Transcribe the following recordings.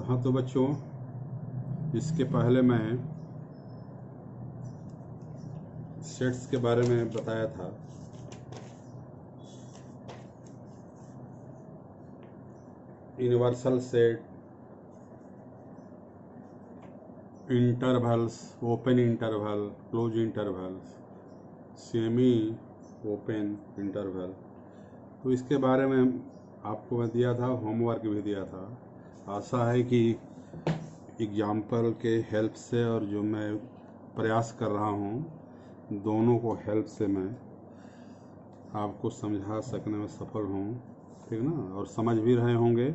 हाँ तो बच्चों, इसके पहले मैं सेट्स के बारे में बताया था। Universal set, intervals, open interval, close interval, semi open interval, तो इसके बारे में आपको मैं दिया था, होमवर्क भी दिया था। आशा है कि एग्जाम्पल के हेल्प से और जो मैं प्रयास कर रहा हूँ दोनों को हेल्प से मैं आपको समझा सकने में सफल हूँ, ठीक ना। और समझ भी रहे होंगे।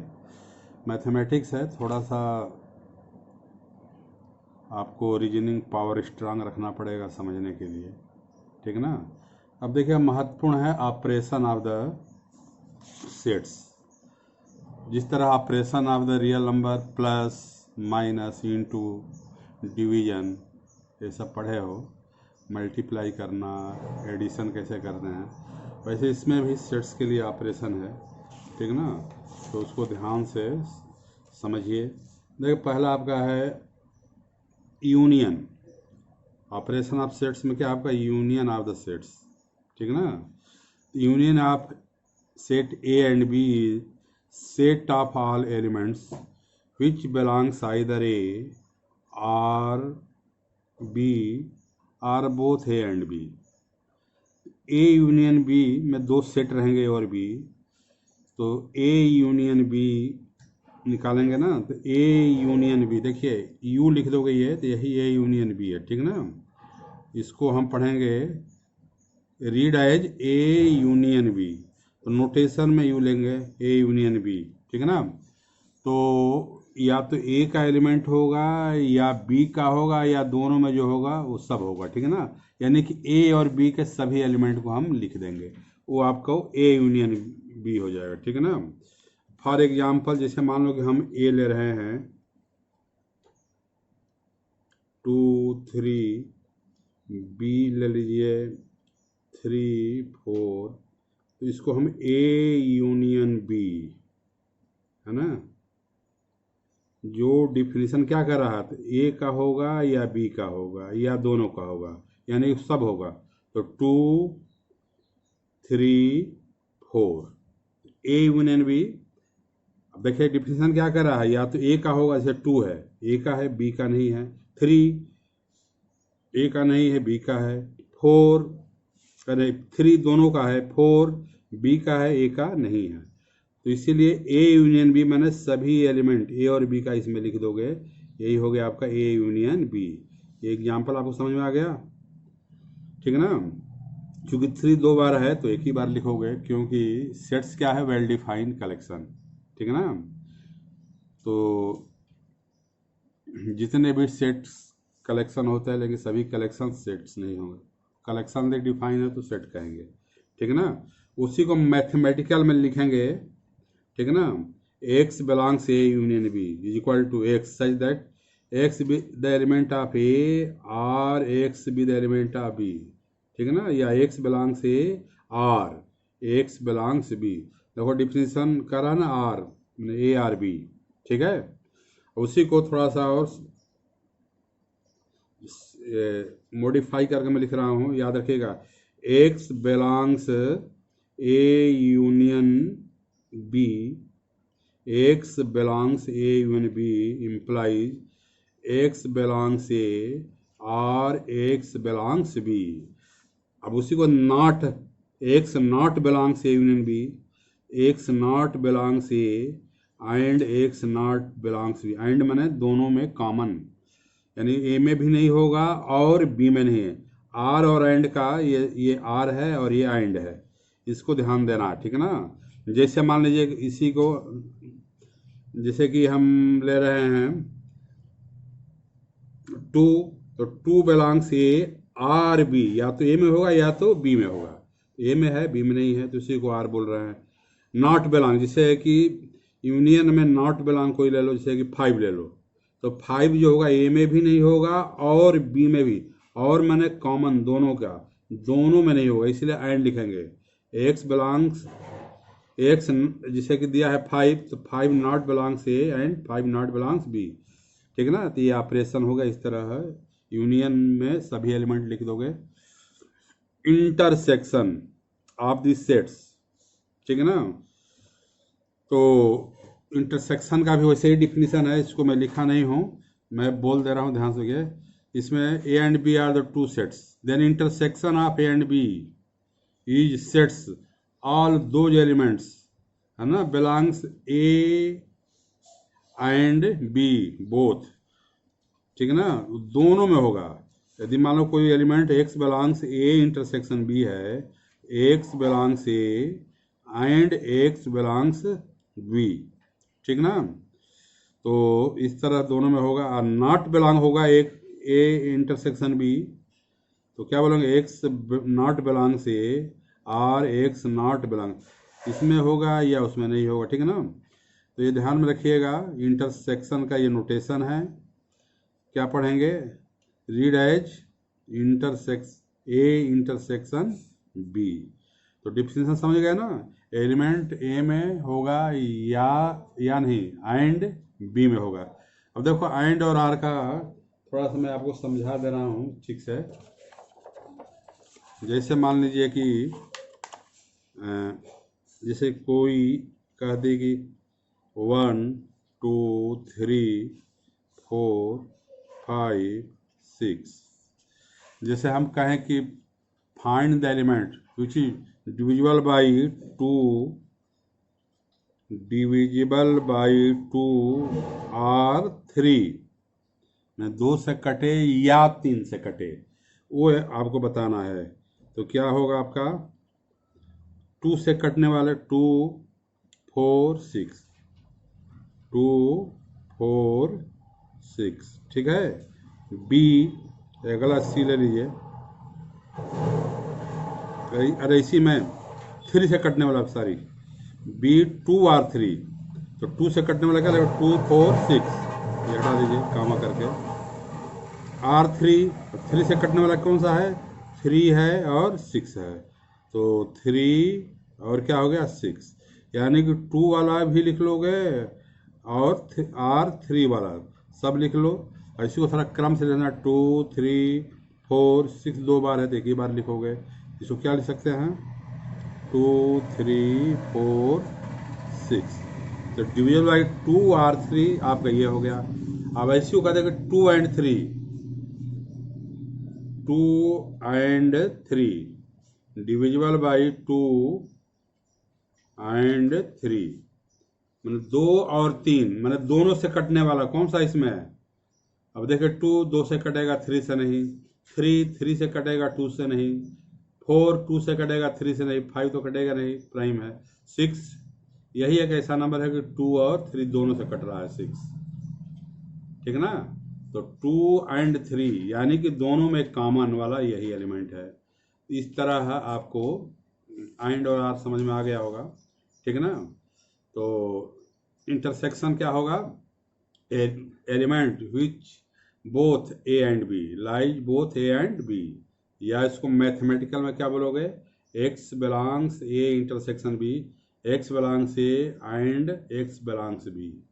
मैथमेटिक्स है, थोड़ा सा आपको रीजनिंग पावर स्ट्रांग रखना पड़ेगा समझने के लिए, ठीक ना। अब देखिए, महत्वपूर्ण है ऑपरेशन ऑफ द सेट्स। जिस तरह operation of the real number, plus minus into division, ये सब पढ़े हो, मल्टीप्लाई करना, एडिशन कैसे करते हैं, वैसे इसमें भी सेट्स के लिए ऑपरेशन है, ठीक ना। तो उसको ध्यान से समझिए। देखिए, पहला आपका है यूनियन। ऑपरेशन ऑफ सेट्स में क्या आपका यूनियन ऑफ द सेट्स, ठीक ना। Union of set A and B is set of all elements which belongs either A or B or both A and B। A union B में दो set रहेंगे A और B, तो A union B निकालेंगे ना, तो A union B, देखिए U लिख दोगे ये, तो यही A यूनियन B है, ठीक ना। इसको हम पढ़ेंगे read as A union B, तो नोटेशन में यू लेंगे ए यूनियन बी, ठीक है ना। तो या तो ए का एलिमेंट होगा या बी का होगा या दोनों में जो होगा वो सब होगा, ठीक है ना। यानी कि ए और बी के सभी एलिमेंट को हम लिख देंगे, वो आपको ए यूनियन बी हो जाएगा, ठीक है ना। फॉर एग्जाम्पल, जैसे मान लो कि हम ए ले रहे हैं 2 3, बी ले लीजिए 3 4, तो इसको हम ए यूनियन बी, है ना। जो डिफिनीशन क्या कर रहा था, ए का होगा या बी का होगा या दोनों का होगा, यानी सब होगा। तो 2 3 4 ए यूनियन बी। अब देखिए डिफिनीशन क्या कर रहा है, या तो ए का होगा, जैसे 2 है, ए का है, बी का नहीं है। 3 ए का नहीं है, बी का है। 4 अरे 3 दोनों का है, 4 बी का है, ए का नहीं है। तो इसीलिए ए यूनियन बी मैंने सभी एलिमेंट ए और बी का इसमें लिख दोगे, यही हो गया आपका ए यूनियन बी। ये एग्जाम्पल आपको समझ में आ गया, ठीक है ना। चूंकि 3 दो बार है तो एक ही बार लिखोगे, क्योंकि सेट्स क्या है, वेल डिफाइंड कलेक्शन, ठीक है ना। तो जितने भी सेट्स कलेक्शन होते हैं, लेकिन सभी कलेक्शन सेट्स नहीं होंगे। कलेक्शन देख डिफाइन है तो सेट कहेंगे, ठीक है ना। उसी को मैथमेटिकल में लिखेंगे, ठीक है ना। X belongs A union B is equal to X such that X be the element of A और X be the element of B, ठीक है ना। या एक्स बिलोंग्स ए और एक्स बिलोंग्स बी, देखो डिफिनीशन कर रहा ना, आर ए आर बी, ठीक है। उसी को थोड़ा सा और मॉडिफाई करके मैं लिख रहा हूँ, याद रखिएगा। X belongs A union B, X belongs A union B implies X belongs A और एक्स बिलोंग्स बी। अब उसी को not, X not belongs A union B, X not belongs A and X not belongs B. And मैंने दोनों में common, यानी ए में भी नहीं होगा और बी में नहीं है। आर और एंड का ये आर है और ये एंड है, इसको ध्यान देना, ठीक है ना। जैसे मान लीजिए इसी को, जैसे कि हम ले रहे हैं 2, तो 2 बिलोंग्स ए आर बी, या तो ए में होगा या तो बी में होगा। ए में है, बी में नहीं है, तो इसी को आर बोल रहे हैं। नॉट बिलोंग, जैसे कि यूनियन में नॉट बिलोंग कोई ले लो, जैसे कि 5 ले लो, तो 5 जो होगा ए में भी नहीं होगा और बी में भी, और मैंने कॉमन दोनों का, दोनों में नहीं होगा, इसलिए एंड लिखेंगे। एक्स बिलोंग्स एक्स जिसे कि दिया है 5, तो 5 not belongs A and 5 not belongs B, ठीक है ना। तो ये ऑपरेशन होगा इस तरह है, यूनियन में सभी एलिमेंट लिख दोगे। इंटरसेक्शन ऑफ दी सेट्स, ठीक है ना। तो इंटरसेक्शन का भी वैसे ही डिफिनीशन है, इसको मैं लिखा नहीं हूँ, मैं बोल दे रहा हूँ, ध्यान से। इसमें A and B are the two sets, then intersection of A and B is sets all those elements, है ना, belongs A and B both, ठीक है ना, दोनों में होगा। यदि मान लो कोई element X belongs A intersection B है, X belongs A and X belongs B, ठीक ना। तो इस तरह दोनों में होगा। और नॉट बिलोंग होगा एक ए इंटरसेक्शन बी, तो क्या बोलेंगे, एक्स नॉट बिलोंग्स ए और एक्स नॉट बिलोंग, इसमें होगा या उसमें नहीं होगा, ठीक है ना। तो ये ध्यान में रखिएगा, इंटरसेक्शन का ये नोटेशन है। क्या पढ़ेंगे, read as intersects A intersection B. तो डिफिनेशन समझ गए ना, एलिमेंट ए में होगा या नहीं, एंड बी में होगा। अब देखो एंड और आर का थोड़ा सा मैं आपको समझा दे रहा हूँ ठीक से। जैसे मान लीजिए कि जैसे कोई कह दे कि 1 2 3 4 5 6, जैसे हम कहें कि find the element which is divisible by 2 और 3, मैं 2 से कटे या 3 से कटे, वो आपको बताना है। तो क्या होगा आपका, 2 से कटने वाले 2 4 6, 2 4 6, ठीक है। बी अगला सी ले लीजिए, अरे इसी में 3 से कटने वाला, सॉरी, बी 2 और 3, तो 2 से कटने वाला क्या लगेगा, 2 4 6, ये हटा दीजिए कामा करके। आर 3 से कटने वाला कौन सा है, 3 है और 6 है, तो 3 और क्या हो गया 6, यानी कि 2 वाला भी लिख लोगे और आर 3 वाला सब लिख लो। इसी को थोड़ा क्रम से लेना, 2 3 4 6 2 बार है तो एक ही बार लिखोगे। इसको क्या लिख सकते हैं, 2 3 4 6, तो डिविजन बाई 2 और 3 आपका ये हो गया। अब ऐसी को कहते हैं 2 and 3, 2 and 3 divisible by 2 and 3, मैंने 2 और 3, मैंने दोनों से कटने वाला कौन सा इसमें है। अब देखिए 2 से कटेगा 3 से नहीं, 3 से कटेगा 2 से नहीं, 2 से कटेगा 3 से नहीं, 5 तो कटेगा नहीं, प्राइम है। 6 यही एक ऐसा नंबर है कि 2 और 3 दोनों से कट रहा है, 6, ठीक है ना। तो 2 एंड 3 यानी कि दोनों में कॉमन वाला यही एलिमेंट है। इस तरह आपको एंड और आर समझ में आ गया होगा, ठीक है ना। तो इंटरसेक्शन क्या होगा, element which both A and B lies both A and B, या इसको मैथमेटिकल में क्या बोलोगे, X belongs A intersection B, X belongs A and X belongs B.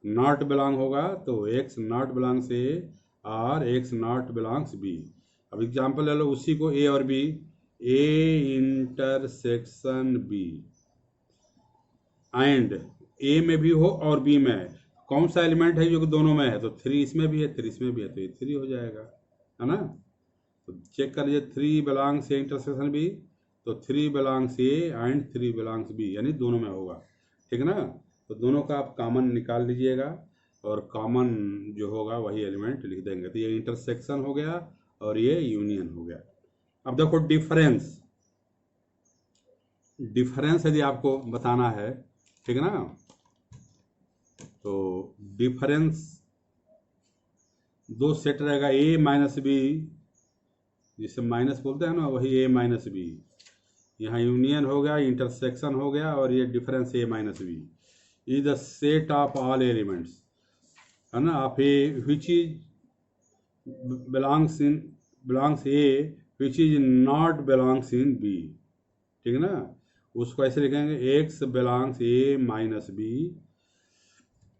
Not belong होगा तो एक्स नॉट बिलोंग्स ए और एक्स नॉट बिलोंग्स बी। अब example ले लो उसी को, ए और B, A intersection B and A में भी हो और बी में है, कौन सा एलिमेंट है जो कि दोनों में है, तो 3 इसमें भी है 3 इसमें भी है, तो ये 3 हो जाएगा, है ना। तो चेक कर लीजिए, 3 बिलोंग्स ए इंटरसेक्शन बी, तो 3 belongs A and 3 belongs B, यानी दोनों में होगा, ठीक है ना। तो दोनों का आप कॉमन निकाल लीजिएगा और कॉमन जो होगा वही एलिमेंट लिख देंगे। तो ये इंटरसेक्शन हो गया और ये यूनियन हो गया। अब देखो डिफरेंस यदि आपको बताना है, ठीक है ना, तो डिफरेंस 2 सेट रहेगा, ए माइनस बी, जिसे माइनस बोलते हैं ना, वही ए माइनस बी, यहाँ यूनियन हो गया, इंटरसेक्शन हो गया, और ये difference A minus B is the set of all elements, है ना, of A which is belongs A which is not belongs in B, ठीक है ना। उसको ऐसे लिखेंगे X belongs A minus B,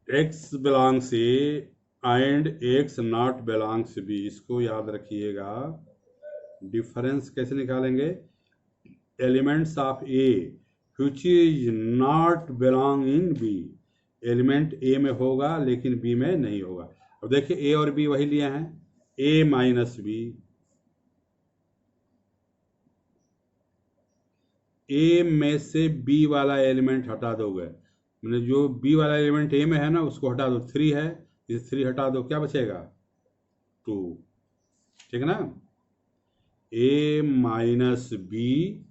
X belongs A and X not belongs B. इसको याद रखिएगा। डिफरेंस कैसे निकालेंगे? Elements of A which is not belong in B. Element A में होगा लेकिन बी में नहीं होगा। अब देखिए ए और बी वही लिए हैं, ए माइनस बी। ए में से बी वाला एलिमेंट हटा दोगे, मैंने जो बी वाला एलिमेंट ए में है ना उसको हटा दो, 3 है, इसे 3 हटा दो, क्या बचेगा? 2। ठीक है ना? ए माइनस बी,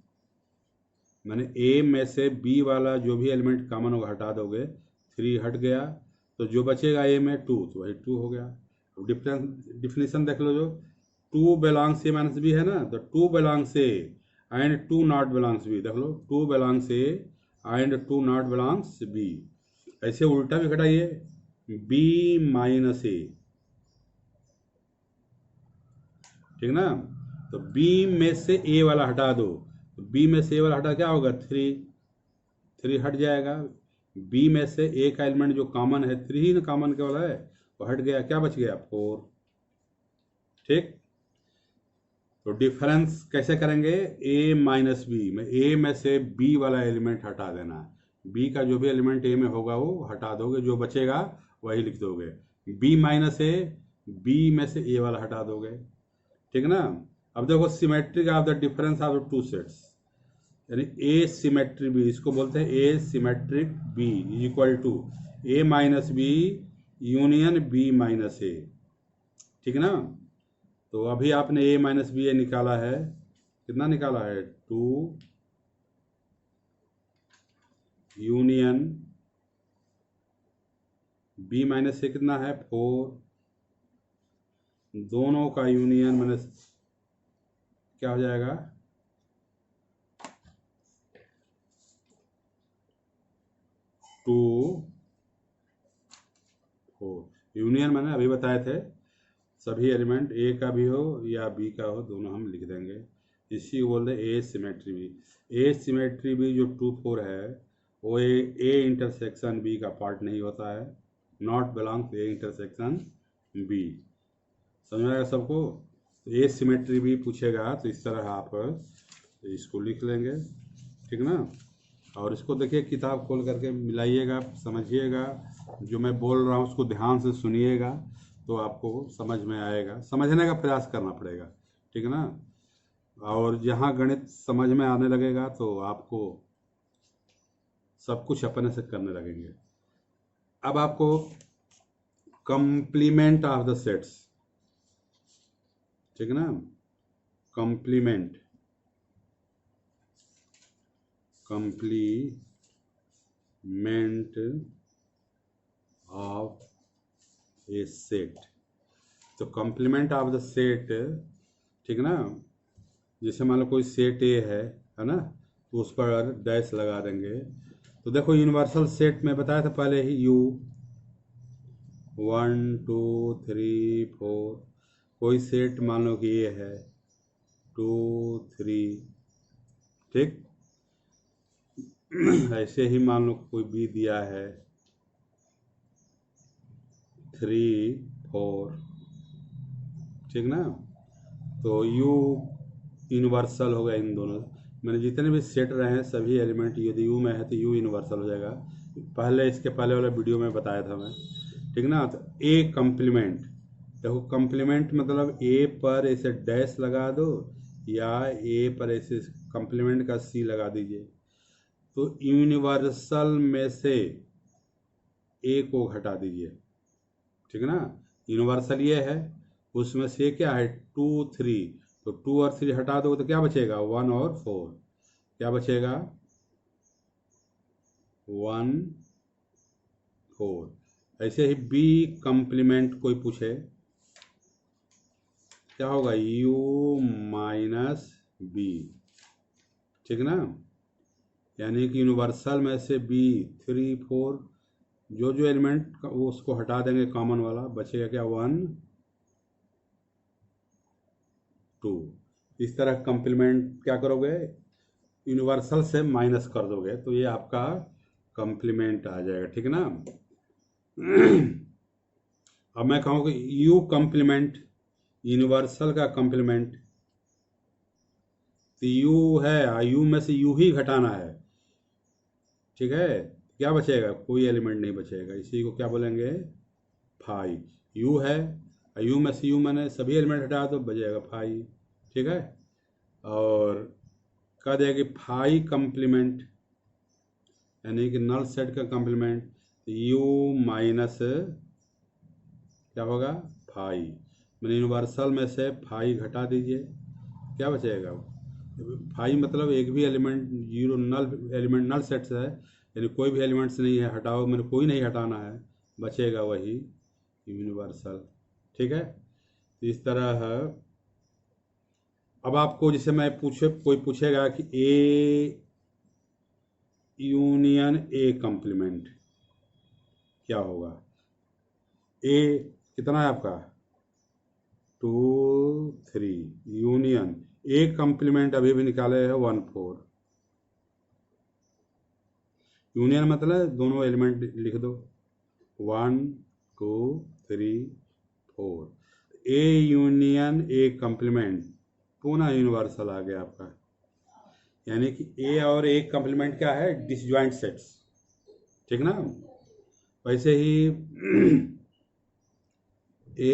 मैंने ए में से बी वाला जो भी एलिमेंट कॉमन होगा हटा दोगे, 3 हट गया, तो जो बचेगा ए में 2, तो वही 2 हो गया। डिफिनेशन देख लो, जो 2 बिलोंग्स ए माइनस बी है ना, तो 2 belongs A and 2 not belongs B. देख लो 2 belongs A and 2 not belongs B. ऐसे उल्टा भी घटाइए, बी माइनस ए, ठीक ना? तो बी में से ए वाला हटा दो, तो बी में से ए वाला हटा क्या होगा? 3 हट जाएगा। बी में से ए का एलिमेंट जो कॉमन है, 3 ही ना कॉमन केवल है, वो हट गया, क्या बच गया? 4। ठीक, तो डिफरेंस कैसे करेंगे? ए माइनस बी में ए में से बी वाला एलिमेंट हटा देना, बी का जो भी एलिमेंट ए में होगा वो हटा दोगे, जो बचेगा वही लिख दोगे। बी माइनस ए, बी में से ए वाला हटा दोगे, ठीक ना? अब देखो symmetric of the difference of the 2 sets, यानी ए सिमेट्रिक बी, इसको बोलते हैं A symmetric B is equal to A minus B union B minus A. ठीक ना? तो अभी आपने ए माइनस बी ए निकाला है, कितना निकाला है? 2 यूनियन बी माइनस ए कितना है? 4। दोनों का यूनियन माइनस क्या हो जाएगा? 2 4। यूनियन मैंने अभी बताए थे, सभी एलिमेंट ए का भी हो या बी का हो, दोनों हम लिख देंगे। इसी को बोलते हैं A symmetry B. A symmetry B जो 2 4 है वो ए इंटरसेक्शन बी का पार्ट नहीं होता है, not belong A intersection B. समझ में आएगा सबको? ए सिमेट्री बी पूछेगा तो इस तरह आप इसको लिख लेंगे, ठीक ना? और इसको देखिए किताब खोल करके मिलाइएगा, समझिएगा, जो मैं बोल रहा हूँ उसको ध्यान से सुनिएगा, तो आपको समझ में आएगा। समझने का प्रयास करना पड़ेगा, ठीक है ना? और जहाँ गणित समझ में आने लगेगा तो आपको सब कुछ अपने से करने लगेंगे। अब आपको कंप्लीमेंट ऑफ द सेट्स, ठीक है ना? Complement of A set. तो कंप्लीमेंट ऑफ द सेट, ठीक ना? जैसे मान लो कोई सेट ए है ना, तो उस पर डैश लगा देंगे। तो देखो यूनिवर्सल सेट में बताया था पहले ही, यू 1 2 3 4। कोई सेट मान लो कि ये है 2 3, ठीक? ऐसे ही मान लो कोई बी दिया है 3 4, ठीक ना? तो यू यूनिवर्सल होगा इन दोनों, मैंने जितने भी सेट रहे हैं सभी एलिमेंट यदि यू में है तो यू यूनिवर्सल हो जाएगा। पहले इसके पहले वाले वीडियो में बताया था मैं, ठीक ना? तो ए कंप्लीमेंट, देखो कंप्लीमेंट मतलब ए पर ऐसे डैश लगा दो या ए पर ऐसे कंप्लीमेंट का सी लगा दीजिए। तो यूनिवर्सल में से ए को हटा दीजिए, ठीक है ना? यूनिवर्सल ये है, उसमें से क्या है 2 3, तो 2 और 3 हटा दो तो क्या बचेगा? 1 और 4, क्या बचेगा? 1 4। ऐसे ही बी कंप्लीमेंट कोई पूछे क्या होगा? यू माइनस बी, ठीक ना? यानी कि यूनिवर्सल में से बी 3 4, जो जो एलिमेंट वो उसको हटा देंगे कॉमन वाला, बचेगा क्या? 1 2। इस तरह कंप्लीमेंट क्या करोगे? यूनिवर्सल से माइनस कर दोगे तो ये आपका कॉम्प्लीमेंट आ जाएगा, ठीक है ना। अब मैं कहूँ कि यू कॉम्प्लीमेंट, यूनिवर्सल का कॉम्प्लीमेंट, तो यू है, यू में से यू ही घटाना है, ठीक है। क्या बचेगा, कोई एलिमेंट नहीं बचेगा, इसी को क्या बोलेंगे, फाई। यू है, यू में से यू मैंने सभी एलिमेंट हटा दो, बचेगा फाई, ठीक है। और कह दिया कि फाई कॉम्प्लीमेंट यानी कि नल सेट का कॉम्प्लीमेंट, यू माइनस क्या होगा, फाई। मैंने यूनिवर्सल में से फाई घटा दीजिए, क्या बचेगा, फाई मतलब एक भी एलिमेंट, जीरो नल एलिमेंट नल सेट से है, यानी कोई भी एलिमेंट्स नहीं है, हटाओ, मैंने कोई नहीं हटाना है, बचेगा वही यूनिवर्सल, ठीक है। तो इस तरह है। अब आपको जैसे मैं कोई पूछेगा कि ए यूनियन ए कॉम्प्लीमेंट क्या होगा, ए कितना है आपका 2 3, यूनियन ए कॉम्प्लीमेंट अभी भी निकाले है 1 4। यूनियन मतलब दोनों एलिमेंट लिख दो 1 2 3 4, ए यूनियन ए कॉम्प्लीमेंट पुनः यूनिवर्सल आ गया आपका, यानी कि ए और ए कॉम्प्लीमेंट क्या है, डिसजॉइंट सेट्स, ठीक ना। वैसे ही ए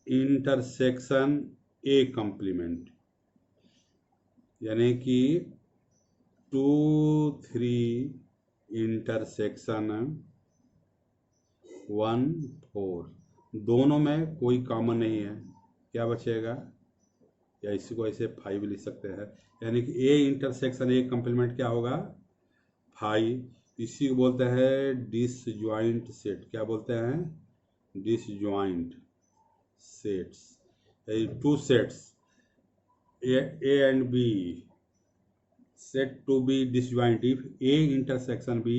इंटरसेक्शन ए कॉम्प्लीमेंट यानी कि 2 3 इंटरसेक्शन 1 4, दोनों में कोई कॉमन नहीं है, क्या बचेगा, या इसी को ऐसे 5 लिख सकते हैं, यानी कि ए इंटरसेक्शन ए कॉम्प्लीमेंट क्या होगा, 5। इसी को बोलते हैं डिसजॉइंट सेट, क्या बोलते हैं, disjoint sets, two sets A and B set to be disjoint if A intersection B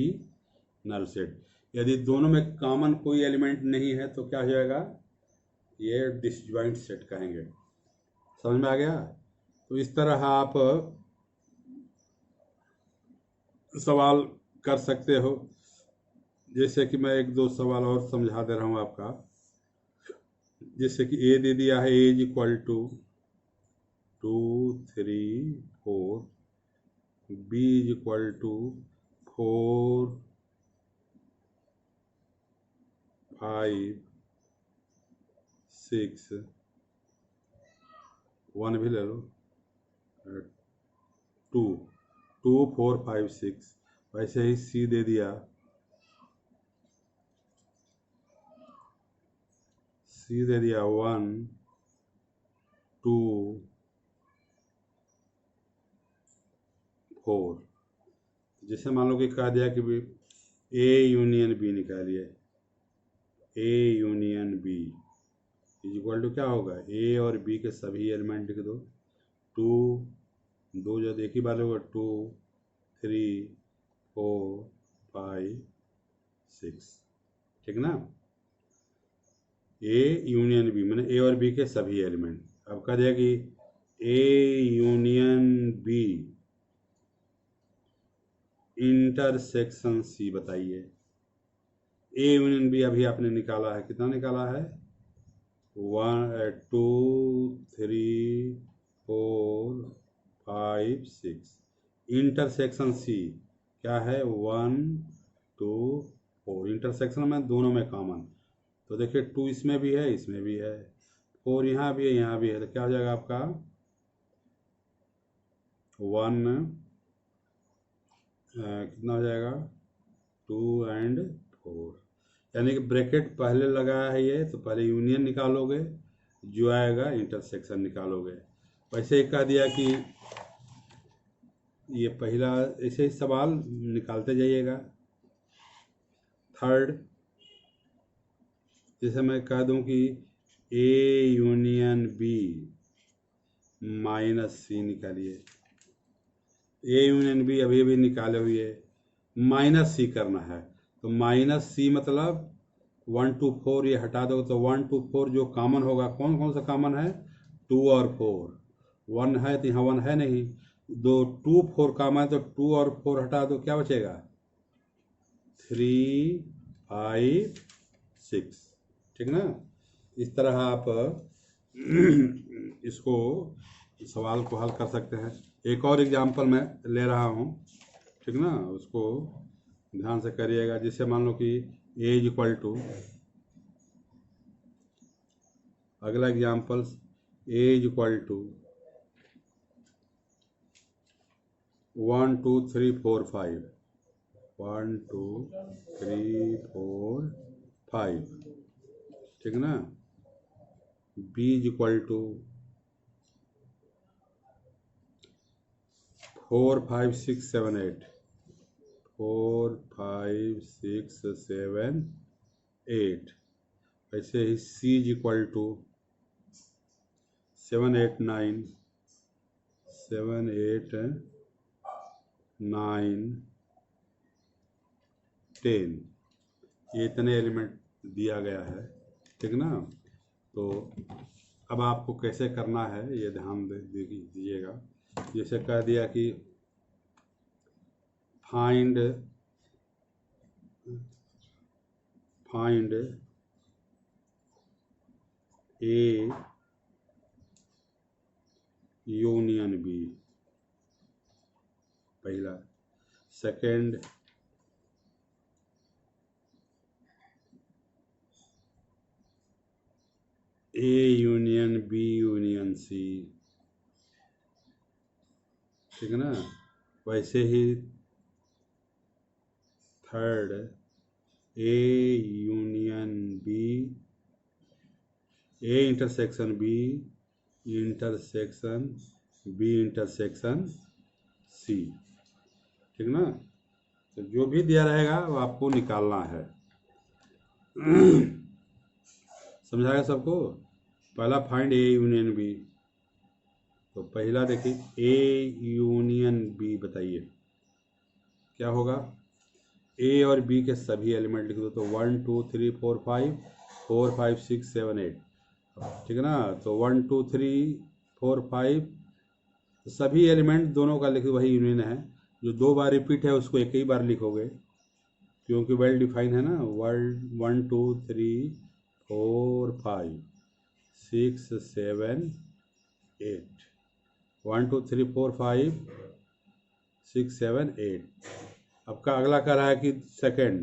null set. यदि दोनों में कॉमन कोई एलिमेंट नहीं है तो क्या हो जाएगा, ये डिसजॉइंट सेट कहेंगे, समझ में आ गया। तो इस तरह आप सवाल कर सकते हो, जैसे कि मैं एक दो सवाल और समझा दे रहा हूँ आपका। जैसे कि ए दे दिया है, A is equal to 2 3 4, B is equal to 4 5 6, 1 भी ले लो, 2 2 4 5 6। वैसे ही सी दे दिया, सी दे दिया 1 2 4। जैसे मान लो कि कह दिया कि ए यूनियन बी निकालिए, A union B is equal to क्या होगा, ए और बी के सभी एलिमेंट लिख दो, 2 2 जो एक ही बार होगा, 2 3 4 5 6, ठीक ना। ए यूनियन बी मैंने ए और बी के सभी एलिमेंट। अब कह दिया कि A union B intersection C बताइए। ए यूनियन बी अभी आपने निकाला है, कितना निकाला है, 1 2 3 4 5 6। इंटरसेक्शन सी क्या है, 1 2 4। इंटरसेक्शन में दोनों में कॉमन, तो देखिए 2 इसमें भी है, इसमें भी है, 4 यहाँ भी है, यहाँ भी है, तो क्या हो जाएगा आपका 1 कितना हो जाएगा 2 एंड 4, यानी कि ब्रैकेट पहले लगाया है ये, तो पहले यूनियन निकालोगे, जो आएगा इंटरसेक्शन निकालोगे। वैसे ही कह दिया कि ये पहला, ऐसे ही सवाल निकालते जाइएगा। थर्ड, जैसे मैं कह दूं कि ए यूनियन बी माइनस सी निकालिए, ए यूनियन बी अभी अभी निकाले हुए, माइनस सी करना है, तो माइनस सी मतलब 1 2 4 ये हटा दो, तो 1 2 4 जो कॉमन होगा, कौन कौन सा कॉमन है, 2 और 4, 1 है तो यहाँ 1 है नहीं, दो 2 4 कॉमन है तो 2 और 4 हटा दो, क्या बचेगा 3 5 6। ठीक ना। इस तरह आप इसको सवाल को हल कर सकते हैं। एक और एग्जांपल मैं ले रहा हूँ, ठीक ना, उसको ध्यान से करिएगा। जिससे मान लो कि a इज इक्वल टू, अगला example a is equal to 1 2 3 4 5, 1 2 3 4 5, ठीक ना। b is equal to 4 5 6 7 8, 4 5 6 7 8। ऐसे ही c इज इक्वल टू 7 8 9, 7 8 9 10। ये इतने एलिमेंट दिया गया है, ठीक ना। तो अब आपको कैसे करना है ये ध्यान दीजिएगा। जैसे कह दिया कि फाइंड ए यूनियन बी, पहला। Second A union B union C, ठीक है ना। वैसे ही third A union B, A intersection B intersection B intersection C, ठीक ना। तो जो भी दिया रहेगा वो आपको निकालना है। समझाएगा सबको। पहला फाइंड ए यूनियन बी, तो पहला देखिए ए यूनियन बी, बताइए क्या होगा। ए और बी के सभी एलिमेंट लिख दो, तो 1 2 3 4 5, 4 5 6 7 8, ठीक है ना। तो 1 2 3 4 5 सभी एलिमेंट दोनों का लिख दो, वही यूनियन है। जो 2 बार रिपीट है उसको एक ही बार लिखोगे, क्योंकि वेल डिफाइन है ना। 1 2 3 4 5 6 7 8, 1 2 3 4 5 6 7 8। अब का अगला कह रहा है कि second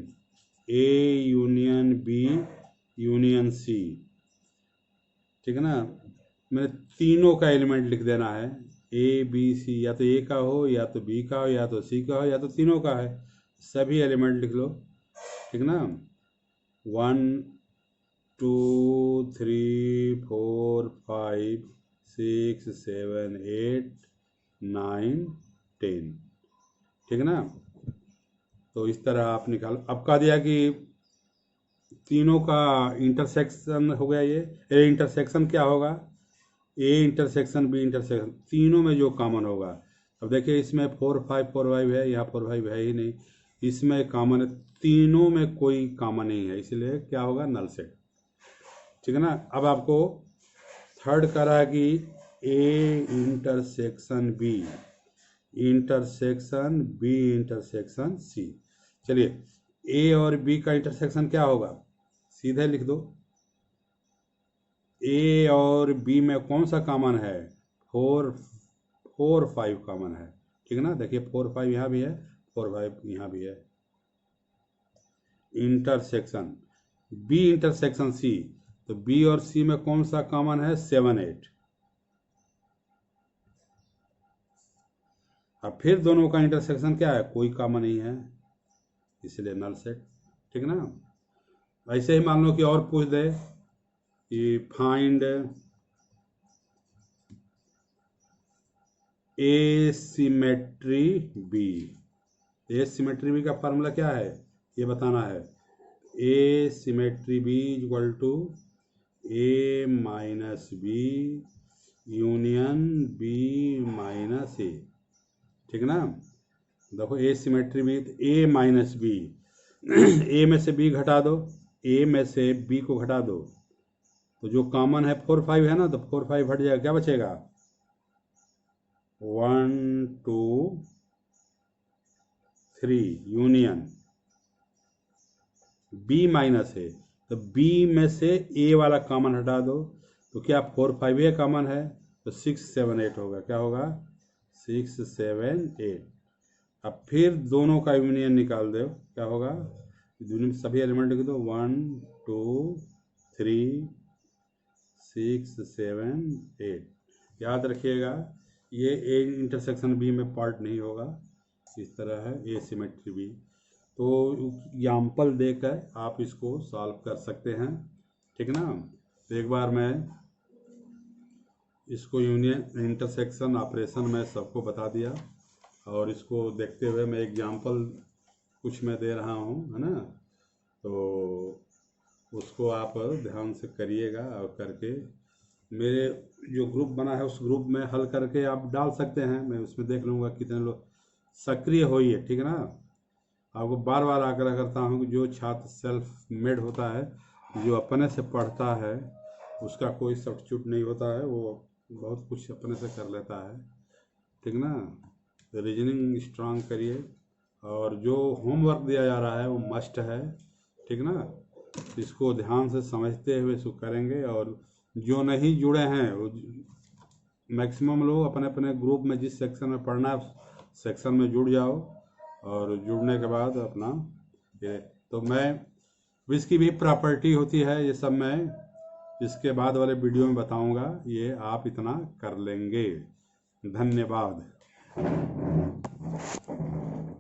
A union B union C, ठीक है ना। मैंने तीनों का एलिमेंट लिख देना है, ए बी सी, या तो ए का हो या तो बी का हो या तो सी का हो या तो तीनों का है, सभी एलिमेंट लिख लो, ठीक ना। 1 2 3 4 5 6 7 8 9 10, ठीक है ना। तो इस तरह आप निकाल। अब कह दिया कि तीनों का इंटरसेक्शन हो गया। ये ए इंटरसेक्शन क्या होगा, ए इंटरसेक्शन बी इंटरसेक्शन, तीनों में जो कॉमन होगा। अब देखिए इसमें 4 5 4 5 है, यहाँ 4 5 है ही नहीं, इसमें कॉमन है। तीनों में कोई कॉमन नहीं है, इसलिए क्या होगा, नल सेट, ठीक है ना। अब आपको थर्ड कह रहा है कि A intersection B intersection B intersection C. चलिए ए और बी का इंटरसेक्शन क्या होगा, सीधे लिख दो। ए और बी में कौन सा कॉमन है, 4 4 5 कॉमन है, ठीक है ना। देखिए 4 5 यहाँ भी है, 4 5 यहाँ भी है। इंटरसेक्शन बी इंटरसेक्शन सी, तो बी और सी में कौन सा कॉमन है, 7 8। अब फिर दोनों का इंटरसेक्शन क्या है, कोई कॉमन नहीं है, इसलिए नल सेट, ठीक ना। ऐसे ही मान लो कि और पूछ दे कि find A symmetry B. A symmetry B का फार्मूला क्या है, ये बताना है। A symmetry B equal to A minus B union B minus A, ठीक ना। देखो A symmetry B, A minus B, A में से बी घटा दो, ए में से बी को घटा दो, तो जो कॉमन है 4 5 है ना, तो 4 5 हट जाएगा, क्या बचेगा 1 2 3 यूनियन बी माइनस ए, तो बी में से ए वाला कॉमन हटा दो, तो क्या 4 5 ये कॉमन है, तो 6 7 8 होगा। क्या होगा? 6 7 8। अब फिर दोनों का यूनियन निकाल दो, क्या होगा? यूनियन सभी एलिमेंट लिख दो, 1 2 3 6 7 8। याद रखिएगा ये ए इंटरसेक्शन बी में पार्ट नहीं होगा, इस तरह है ए सिमेट्री बी। तो एग्जाम्पल देकर आप इसको सॉल्व कर सकते हैं, ठीक ना। तो एक बार मैं इसको यूनियन इंटरसेक्शन ऑपरेशन में सबको बता दिया, और इसको देखते हुए मैं एग्जाम्पल कुछ मैं दे रहा हूँ, है ना। तो उसको आप ध्यान से करिएगा, और करके मेरे जो ग्रुप बना है उस ग्रुप में हल करके आप डाल सकते हैं। मैं उसमें देख लूँगा कितने लोग सक्रिय होइए, ठीक है ना। आपको बार बार आग्रह करता हूँ कि जो छात्र सेल्फ मेड होता है, जो अपने से पढ़ता है, उसका कोई सब्स्टिट्यूट नहीं होता है, वो बहुत कुछ अपने से कर लेता है, ठीक ना। रीजनिंग स्ट्रांग करिए, और जो होमवर्क दिया जा रहा है वो मस्ट है, ठीक ना। इसको ध्यान से समझते हुए इसको करेंगे। और जो नहीं जुड़े हैं वो मैक्सिमम लोग अपने अपने ग्रुप में जिस सेक्शन में पढ़ना है सेक्शन में जुड़ जाओ, और जुड़ने के बाद अपना ये, तो मैं इसकी भी प्रॉपर्टी होती है, ये सब मैं इसके बाद वाले वीडियो में बताऊंगा। ये आप इतना कर लेंगे। धन्यवाद।